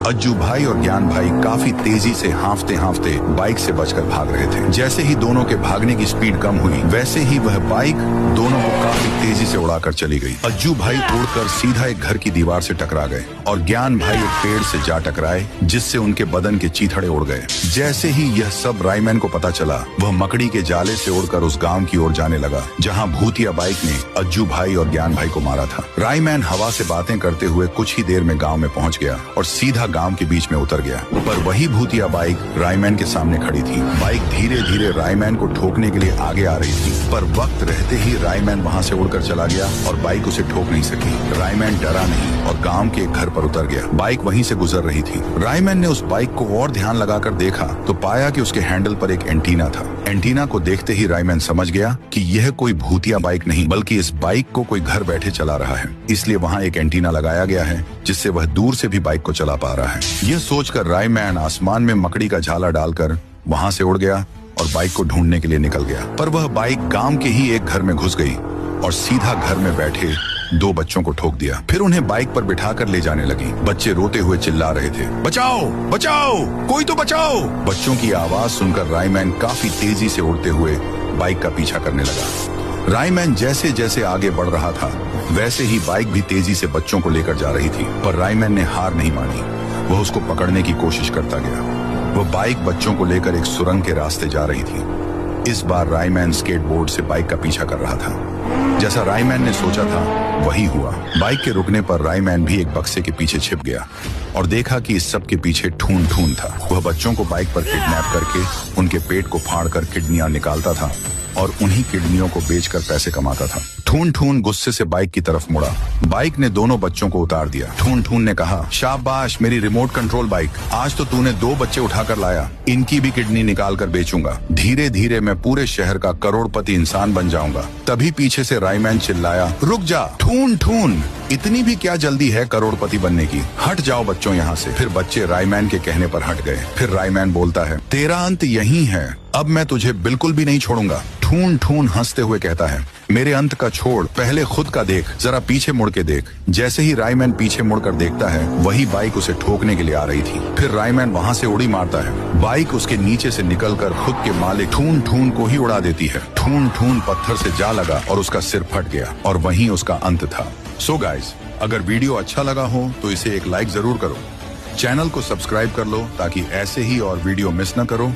अज्जू भाई और ज्ञान भाई काफी तेजी से हांफते हांफते बाइक से बचकर भाग रहे थे। जैसे ही दोनों के भागने की स्पीड कम हुई, वैसे ही वह बाइक दोनों को काफी तेजी से उड़ाकर चली गई। अज्जू भाई उड़कर सीधा एक घर की दीवार से टकरा गए और ज्ञान भाई एक पेड़ से जा टकराए, जिससे उनके बदन के चीथड़े उड़ गए। जैसे ही यह सब रायमैन को पता चला, वह मकड़ी के जाले से उड़कर उस गांव की ओर जाने लगा, जहां भूतिया बाइक ने अज्जू भाई और ज्ञान भाई को मारा था। रायमैन हवा से बातें करते हुए कुछ ही देर में गांव में पहुंच गया और सीधा गांव के बीच में उतर गया। पर वही भूतिया बाइक रायमैन के सामने खड़ी थी। बाइक धीरे धीरे रायमैन को ठोकने के लिए आगे आ रही थी, पर वक्त रहते ही रायमैन वहां से उड़कर चला गया और बाइक उसे ठोक नहीं सकी। रायमैन डरा नहीं और गांव के एक घर पर उतर गया। बाइक वहीं से गुजर रही थी। रायमैन ने उस बाइक को और ध्यान लगाकर देखा तो पाया कि उसके हैंडल पर एक एंटीना था। एंटीना को देखते ही रायमैन समझ गया कि यह कोई भूतिया बाइक नहीं, बल्कि इस बाइक को कोई घर बैठे चला रहा है। इसलिए वहाँ एक एंटीना लगाया गया है, जिससे वह दूर से भी बाइक को चला पा रहा है। यह सोचकर रायमैन आसमान में मकड़ी का झाला डालकर वहाँ से उड़ गया और बाइक को ढूंढने के लिए निकल गया। पर वह बाइक गांव के ही एक घर में घुस गई और सीधा घर में बैठे दो बच्चों को ठोक दिया। फिर उन्हें बाइक पर बिठाकर ले जाने लगी। बच्चे रोते हुए चिल्ला रहे थे, बचाओ बचाओ, कोई तो बचाओ। बच्चों की आवाज सुनकर रायमैन काफी तेजी से उड़ते हुए बाइक का पीछा करने लगा। रायमैन जैसे जैसे आगे बढ़ रहा था, वैसे ही बाइक भी तेजी से बच्चों को लेकर जा रही थी। पर रायमैन ने हार नहीं मानी। वह उसको पकड़ने की कोशिश करता गया। वह बाइक बच्चों को लेकर एक सुरंग के रास्ते जा रही थी। इस बार रायमैन स्केटबोर्ड से बाइक का पीछा कर रहा था। जैसा रायमैन ने सोचा था, वही हुआ। बाइक के रुकने पर रायमैन भी एक बक्से के पीछे छिप गया और देखा कि इस सब के पीछे ठून ठून था। वह बच्चों को बाइक पर किडनैप करके उनके पेट को फाड़कर किडनियां निकालता था और उन्हीं किडनियों को बेचकर पैसे कमाता था। ठून ठून गुस्से से बाइक की तरफ मुड़ा। बाइक ने दोनों बच्चों को उतार दिया। ठून ठून ने कहा, शाबाश मेरी रिमोट कंट्रोल बाइक, आज तो तूने दो बच्चे उठाकर लाया। इनकी भी किडनी निकाल कर बेचूंगा। धीरे धीरे मैं पूरे शहर का करोड़पति इंसान बन जाऊंगा। तभी पीछे से रायमैन चिल्लाया, रुक जा ठून ठून, इतनी भी क्या जल्दी है करोड़पति बनने की, हट जाओ बच्चों यहाँ से। फिर बच्चे रायमैन के कहने पर हट गए। फिर रायमैन बोलता है, तेरा अंत यही है, अब मैं तुझे बिल्कुल भी नहीं छोड़ूंगा। ठून ठून हंसते हुए कहता है, मेरे अंत का छोड़, पहले खुद का देख, जरा पीछे मुड़ के देख। जैसे ही रायमैन पीछे मुड़कर देखता है, वही बाइक उसे ठोकने के लिए आ रही थी। फिर रायमैन वहां से उड़ी मारता है। बाइक उसके नीचे से निकलकर खुद के मालिक ठून ठून को ही उड़ा देती है। ठून ठून पत्थर से जा लगा और उसका सिर फट गया और वहीं उसका अंत था। सो गाइस, अगर वीडियो अच्छा लगा हो तो इसे एक लाइक जरूर करो। चैनल को सब्सक्राइब कर लो ताकि ऐसे ही और वीडियो मिस न करो।